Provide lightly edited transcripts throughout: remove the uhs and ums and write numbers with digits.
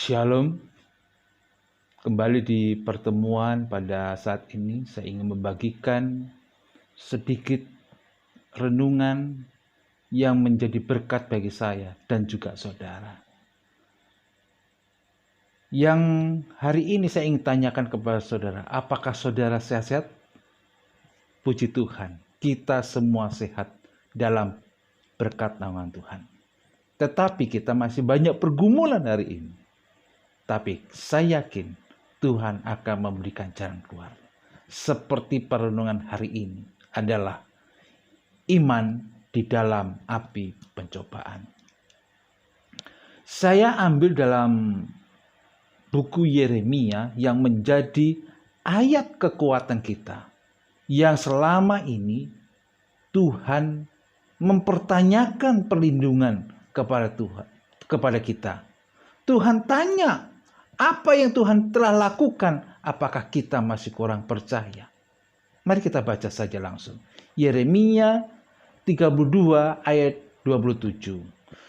Shalom, kembali di pertemuan pada saat ini saya ingin membagikan sedikit renungan yang menjadi berkat bagi saya dan juga saudara. Yang hari ini saya ingin tanyakan kepada saudara, apakah saudara sehat-sehat? Puji Tuhan, kita semua sehat dalam berkat naungan Tuhan. Tetapi kita masih banyak pergumulan hari ini. Tapi saya yakin Tuhan akan memberikan jalan keluar. Seperti perenungan hari ini adalah iman di dalam api pencobaan. Saya ambil dalam buku Yeremia yang menjadi ayat kekuatan kita. Yang selama ini Tuhan mempertanyakan perlindungan kepada kita. Tuhan tanya, apa yang Tuhan telah lakukan, apakah kita masih kurang percaya? Mari kita baca saja langsung. Yeremia 32 ayat 27.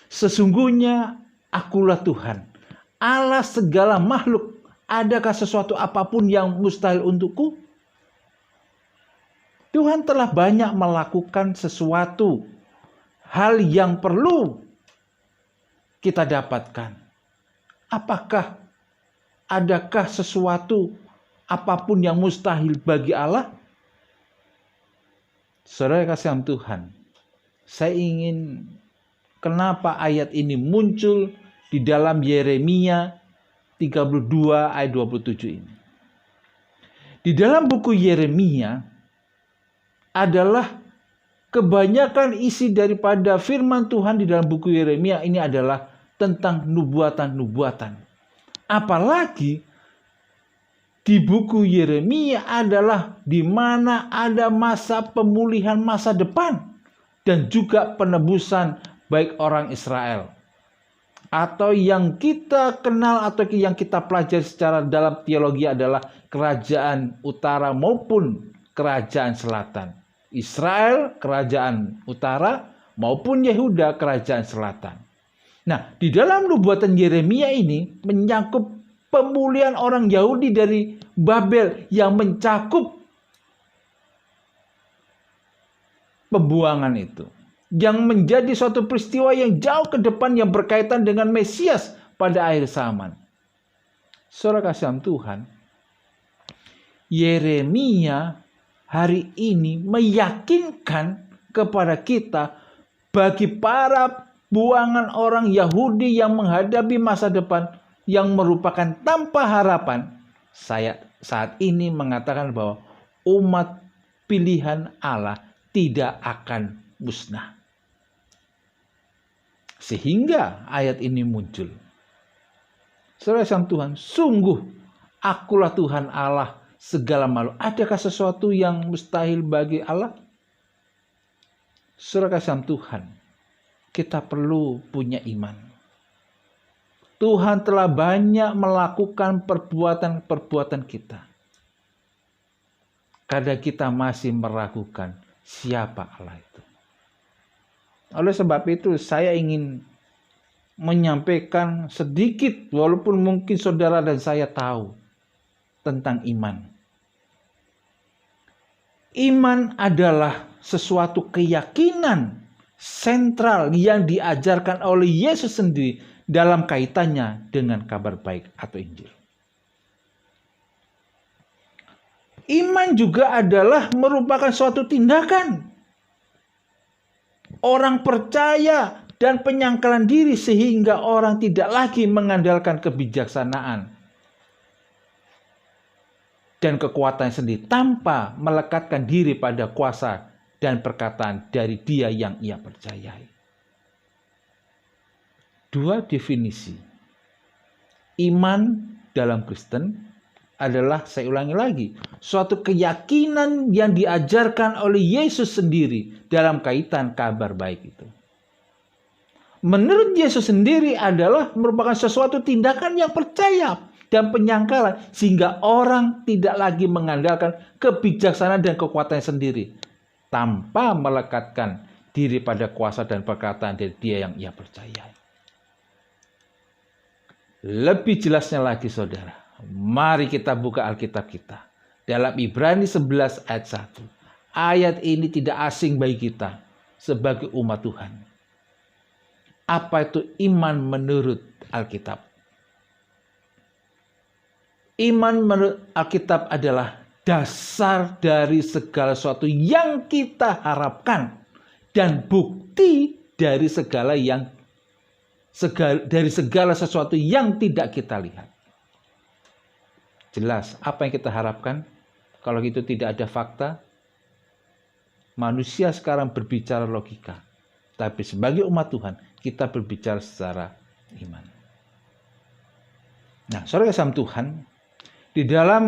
Sesungguhnya akulah Tuhan, Allah segala makhluk. Adakah sesuatu apapun yang mustahil untukku? Tuhan telah banyak melakukan sesuatu hal yang perlu kita dapatkan. Adakah sesuatu apapun yang mustahil bagi Allah? Saudara kasih Tuhan, saya ingin kenapa ayat ini muncul di dalam Yeremia 32 ayat 27 ini. Di dalam buku Yeremia adalah kebanyakan isi daripada firman Tuhan di dalam buku Yeremia ini adalah tentang nubuatan-nubuatan. Apalagi di buku Yeremia adalah di mana ada masa pemulihan masa depan dan juga penebusan baik orang Israel. Atau yang kita kenal atau yang kita pelajari secara dalam teologi adalah kerajaan utara maupun kerajaan selatan. Israel kerajaan utara maupun Yehuda kerajaan selatan. Nah, di dalam nubuatan Yeremia ini menyangkut pemulihan orang Yahudi dari Babel yang mencakup pembuangan itu. Yang menjadi suatu peristiwa yang jauh ke depan yang berkaitan dengan Mesias pada akhir zaman. Saudara kasih Tuhan, Yeremia hari ini meyakinkan kepada kita bagi para buangan orang Yahudi yang menghadapi masa depan yang merupakan tanpa harapan. Saya saat ini mengatakan bahwa umat pilihan Allah tidak akan musnah. Sehingga ayat ini muncul. Saudara sang Tuhan, sungguh akulah Tuhan Allah segala makhluk. Adakah sesuatu yang mustahil bagi Allah? Saudara sang Tuhan, kita perlu punya iman. Tuhan telah banyak melakukan perbuatan-perbuatan kita. Kadang kita masih meragukan siapa Allah itu. Oleh sebab itu saya ingin menyampaikan sedikit walaupun mungkin saudara dan saya tahu tentang iman. Iman adalah sesuatu keyakinan sentral yang diajarkan oleh Yesus sendiri dalam kaitannya dengan kabar baik atau Injil. Iman juga adalah merupakan suatu tindakan. Orang percaya dan penyangkalan diri sehingga orang tidak lagi mengandalkan kebijaksanaan dan kekuatan sendiri tanpa melekatkan diri pada kuasa dan perkataan dari Dia yang ia percayai. Dua definisi. Iman dalam Kristen adalah, saya ulangi lagi, suatu keyakinan yang diajarkan oleh Yesus sendiri dalam kaitan kabar baik itu. Menurut Yesus sendiri adalah merupakan sesuatu tindakan yang percaya dan penyangkalan sehingga orang tidak lagi mengandalkan kebijaksanaan dan kekuatannya sendiri tanpa melekatkan diri pada kuasa dan perkataan dari Dia yang ia percayai. Lebih jelasnya lagi saudara, mari kita buka Alkitab kita. Dalam Ibrani 11 ayat 1. Ayat ini tidak asing bagi kita sebagai umat Tuhan. Apa itu iman menurut Alkitab? Iman menurut Alkitab adalah dasar dari segala sesuatu yang kita harapkan dan bukti dari segala sesuatu yang tidak kita lihat. Jelas apa yang kita harapkan? Kalau itu tidak ada fakta, manusia sekarang berbicara logika. Tapi sebagai umat Tuhan, kita berbicara secara iman. Nah, saudara kasih Tuhan, di dalam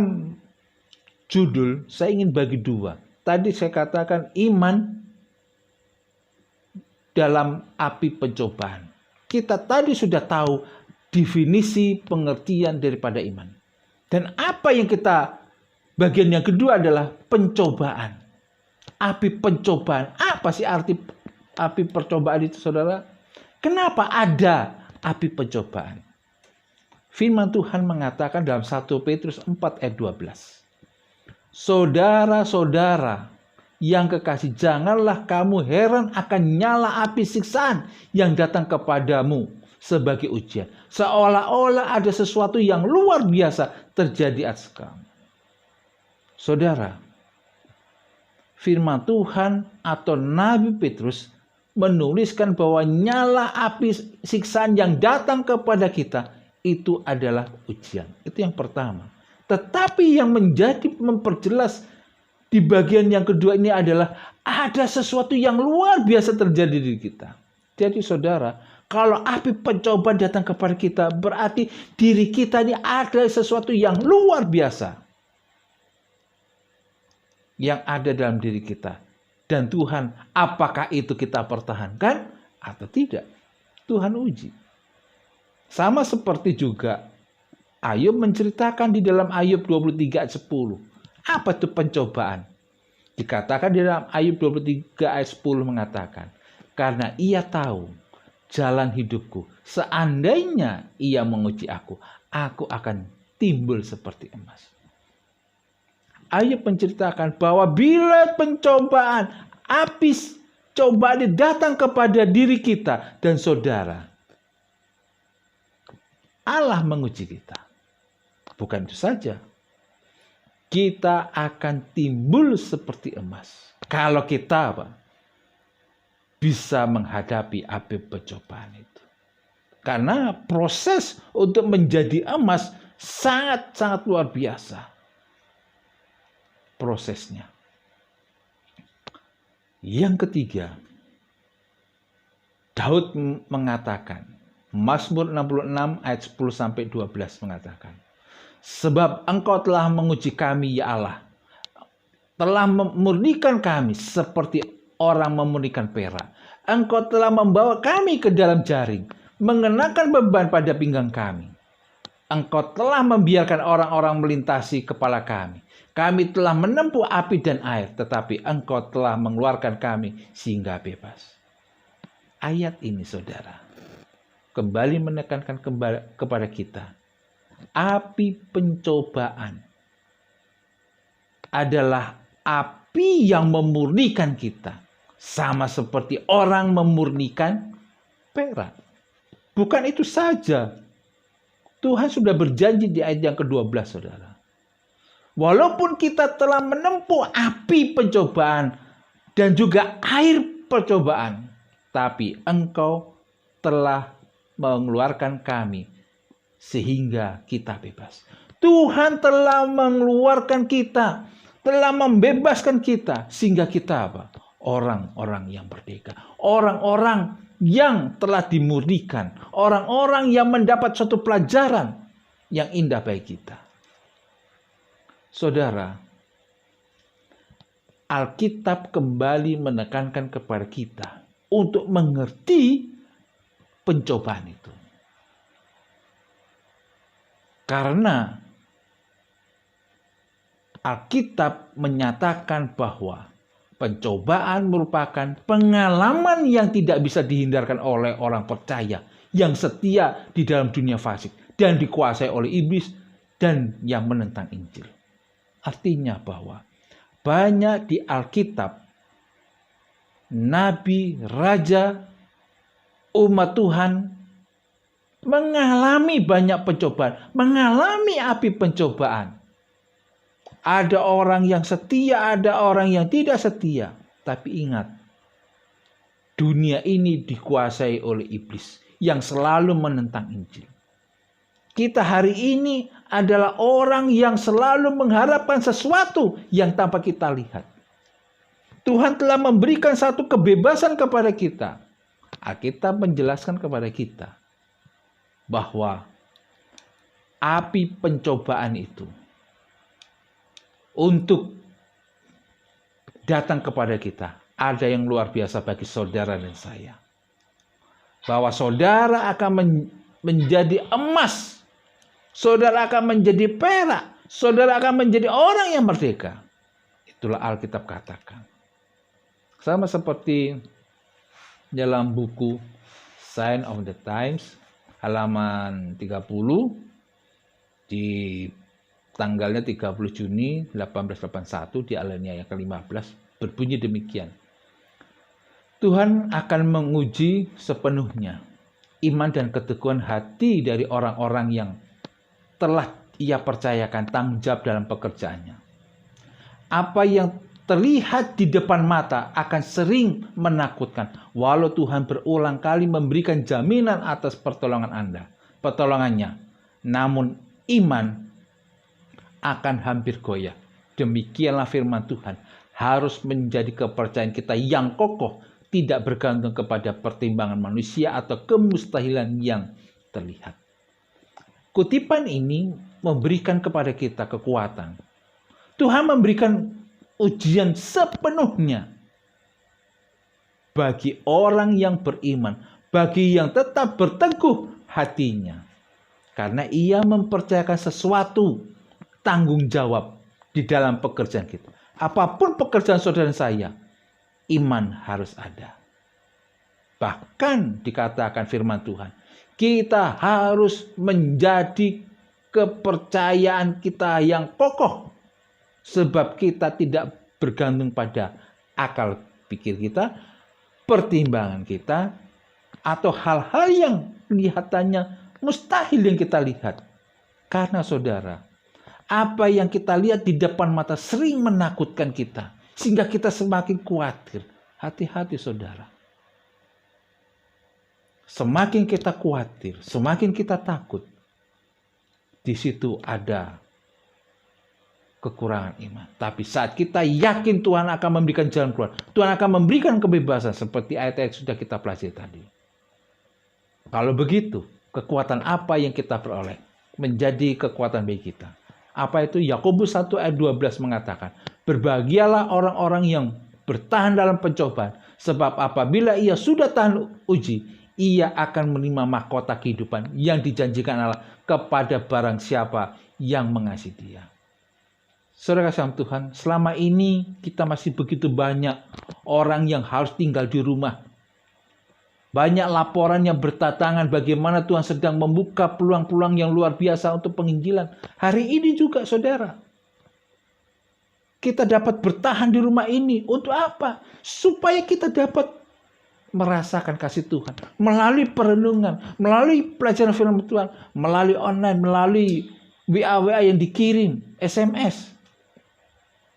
judul saya ingin bagi dua. Tadi saya katakan iman dalam api pencobaan. Kita tadi sudah tahu definisi pengertian daripada iman. Dan apa yang bagian yang kedua adalah pencobaan. Api pencobaan. Apa sih arti api percobaan itu, saudara? Kenapa ada api pencobaan? Firman Tuhan mengatakan dalam 1 Petrus 4 ayat 12. Saudara-saudara yang kekasih, janganlah kamu heran akan nyala api siksaan yang datang kepadamu sebagai ujian. Seolah-olah ada sesuatu yang luar biasa terjadi atas kamu. Saudara, firman Tuhan atau Nabi Petrus menuliskan bahwa nyala api siksaan yang datang kepada kita itu adalah ujian. Itu yang pertama. Tetapi yang memperjelas di bagian yang kedua ini adalah ada sesuatu yang luar biasa terjadi di kita. Jadi saudara, kalau api pencobaan datang kepada kita, berarti diri kita ini ada sesuatu yang luar biasa yang ada dalam diri kita. Dan Tuhan, apakah itu kita pertahankan atau tidak? Tuhan uji. Sama seperti juga Ayub menceritakan di dalam Ayub 23 ayat 10. Apa itu pencobaan? Dikatakan di dalam Ayub 23 ayat 10 mengatakan, karena ia tahu jalan hidupku, seandainya ia menguji aku akan timbul seperti emas. Ayub menceritakan bahwa bila pencobaan, api cobaan datang kepada diri kita dan saudara, Allah menguji kita. Bukan itu saja, kita akan timbul seperti emas. Kalau kita bisa menghadapi api pencobaan itu. Karena proses untuk menjadi emas sangat-sangat luar biasa. Prosesnya. Yang ketiga, Daud mengatakan, Mazmur 66 ayat 10-12 mengatakan, sebab engkau telah menguji kami ya Allah, telah memurnikan kami seperti orang memurnikan perak. Engkau telah membawa kami ke dalam jaring, mengenakan beban pada pinggang kami. Engkau telah membiarkan orang-orang melintasi kepala kami. Kami telah menempuh api dan air, tetapi engkau telah mengeluarkan kami sehingga bebas. Ayat ini saudara, kembali menekankan kepada kita, api pencobaan adalah api yang memurnikan kita. Sama seperti orang memurnikan perak. Bukan itu saja. Tuhan sudah berjanji di ayat yang ke-12 saudara. Walaupun kita telah menempuh api pencobaan dan juga air percobaan, tapi engkau telah mengeluarkan kami sehingga kita bebas. Tuhan telah mengeluarkan kita, telah membebaskan kita sehingga kita orang-orang yang merdeka, orang-orang yang telah dimurnikan, orang-orang yang mendapat suatu pelajaran yang indah bagi kita. Saudara, Alkitab kembali menekankan kepada kita untuk mengerti pencobaan itu. Karena Alkitab menyatakan bahwa pencobaan merupakan pengalaman yang tidak bisa dihindarkan oleh orang percaya yang setia di dalam dunia fasik. dan dikuasai oleh iblis dan yang menentang Injil. Artinya bahwa banyak di Alkitab nabi, raja, umat Tuhan mengalami banyak pencobaan, mengalami api pencobaan. Ada orang yang setia, ada orang yang tidak setia. Tapi ingat, dunia ini dikuasai oleh iblis yang selalu menentang Injil. Kita hari ini adalah orang yang selalu mengharapkan sesuatu yang tanpa kita lihat. Tuhan telah memberikan satu kebebasan kepada kita. Alkitab menjelaskan kepada kita bahwa api pencobaan itu untuk datang kepada kita ada yang luar biasa bagi saudara dan saya. Bahwa saudara akan menjadi emas. Saudara akan menjadi perak. Saudara akan menjadi orang yang merdeka. Itulah Alkitab katakan. Sama seperti dalam buku Sign of the Times halaman 30 di tanggalnya 30 Juni 1881 di alinea yang ke-15 berbunyi demikian. Tuhan akan menguji sepenuhnya iman dan keteguhan hati dari orang-orang yang telah ia percayakan tanggung jawab dalam pekerjaannya. Apa yang terlihat di depan mata akan sering menakutkan, walau Tuhan berulang kali memberikan jaminan atas pertolongannya. Namun iman akan hampir goyah. Demikianlah firman Tuhan harus menjadi kepercayaan kita yang kokoh, tidak bergantung kepada pertimbangan manusia atau kemustahilan yang terlihat. Kutipan ini memberikan kepada kita kekuatan. Tuhan memberikan ujian sepenuhnya bagi orang yang beriman, bagi yang tetap berteguh hatinya. Karena ia mempercayakan sesuatu tanggung jawab di dalam pekerjaan kita. Apapun pekerjaan saudara saya, iman harus ada. Bahkan dikatakan firman Tuhan, kita harus menjadi kepercayaan kita yang kokoh. Sebab kita tidak bergantung pada akal pikir kita, pertimbangan kita, atau hal-hal yang kelihatannya mustahil yang kita lihat. Karena saudara, apa yang kita lihat di depan mata sering menakutkan kita. Sehingga kita semakin khawatir. Hati-hati saudara. Semakin kita khawatir, semakin kita takut, di situ ada kekurangan iman. Tapi saat kita yakin Tuhan akan memberikan jalan keluar, Tuhan akan memberikan kebebasan seperti ayat-ayat yang sudah kita pelajari tadi. Kalau begitu, kekuatan apa yang kita peroleh menjadi kekuatan bagi kita. Apa itu? Yakobus 1 ayat 12 mengatakan, berbahagialah orang-orang yang bertahan dalam pencobaan, sebab apabila ia sudah tahan uji, ia akan menerima mahkota kehidupan yang dijanjikan Allah kepada barang siapa yang mengasihi Dia. Saudara kasih Tuhan, selama ini kita masih begitu banyak orang yang harus tinggal di rumah. Banyak laporan yang berdatangan bagaimana Tuhan sedang membuka peluang-peluang yang luar biasa untuk penginjilan. Hari ini juga saudara, kita dapat bertahan di rumah ini. Untuk apa? Supaya kita dapat merasakan kasih Tuhan melalui perenungan, melalui pelajaran firman Tuhan, melalui online, melalui WA yang dikirim, SMS.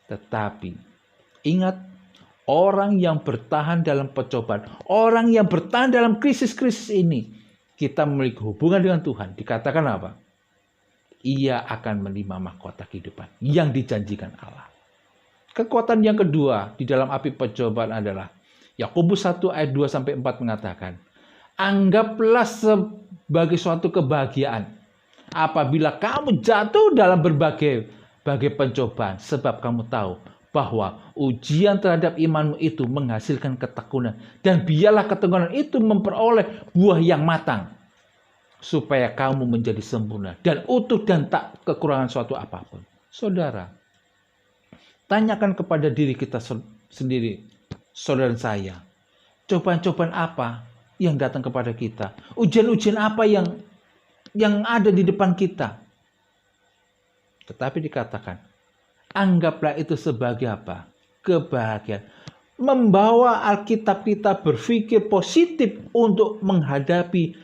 Tetapi ingat, orang yang bertahan dalam pencobaan, orang yang bertahan dalam krisis-krisis ini, kita memiliki hubungan dengan Tuhan. Dikatakan apa? Ia akan menerima mahkota kehidupan yang dijanjikan Allah. Kekuatan yang kedua di dalam api pencobaan adalah Yakobus 1 ayat 2-4 mengatakan, anggaplah sebagai suatu kebahagiaan apabila kamu jatuh dalam berbagai pencobaan, sebab kamu tahu bahwa ujian terhadap imanmu itu menghasilkan ketekunan, dan biarlah ketekunan itu memperoleh buah yang matang, supaya kamu menjadi sempurna dan utuh dan tak kekurangan suatu apapun. Saudara, tanyakan kepada diri kita sendiri, saudara saya, cobaan-cobaan apa yang datang kepada kita? Ujian-ujian apa yang yang ada di depan kita. Tetapi dikatakan, anggaplah itu sebagai apa? Kebahagiaan. Membawa Alkitab kita berpikir positif untuk menghadapi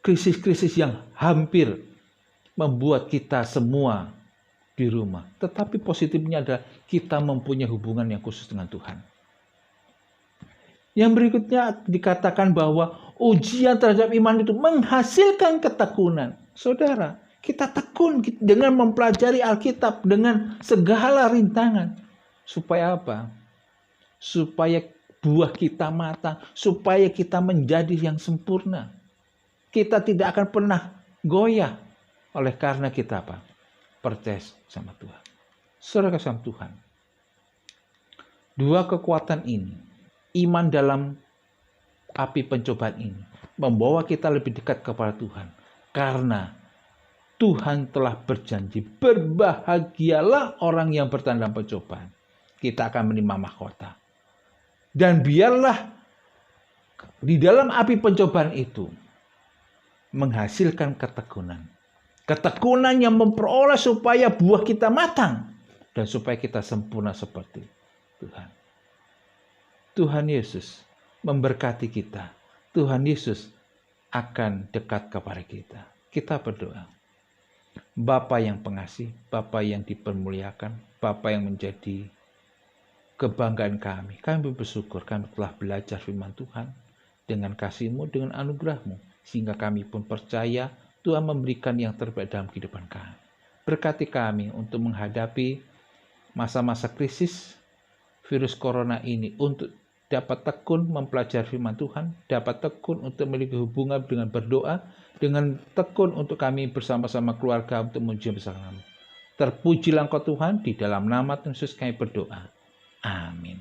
krisis-krisis yang hampir membuat kita semua di rumah. Tetapi positifnya adalah kita mempunyai hubungan yang khusus dengan Tuhan. Yang berikutnya dikatakan bahwa ujian terhadap iman itu menghasilkan ketekunan. Saudara, kita tekun dengan mempelajari Alkitab dengan segala rintangan. Supaya apa? Supaya buah kita matang, supaya kita menjadi yang sempurna. Kita tidak akan pernah goyah oleh karena kita apa? Percaya sama Tuhan. Saudara sama Tuhan. Dua kekuatan ini, iman dalam api pencobaan ini, membawa kita lebih dekat kepada Tuhan. Karena Tuhan telah berjanji, berbahagialah orang yang bertahan dalam pencobaan. Kita akan menerima mahkota. Dan biarlah di dalam api pencobaan itu menghasilkan ketekunan. Ketekunan yang memperoleh supaya buah kita matang. Dan supaya kita sempurna seperti Tuhan. Tuhan Yesus memberkati kita. Tuhan Yesus akan dekat kepada kita. Kita berdoa. Bapa yang pengasih, Bapa yang dipermuliakan, Bapa yang menjadi kebanggaan kami. Kami bersyukur kami telah belajar firman Tuhan dengan kasih-Mu, dengan anugerah-Mu. Sehingga kami pun percaya Tuhan memberikan yang terbaik dalam kehidupan kami. Berkati kami untuk menghadapi masa-masa krisis virus corona ini, untuk dapat tekun mempelajari firman Tuhan, dapat tekun untuk memiliki hubungan dengan berdoa, dengan tekun untuk kami bersama-sama keluarga untuk memuji bersama-sama. Terpujilah Engkau Tuhan, di dalam nama Tuhan Yesus kami berdoa. Amin.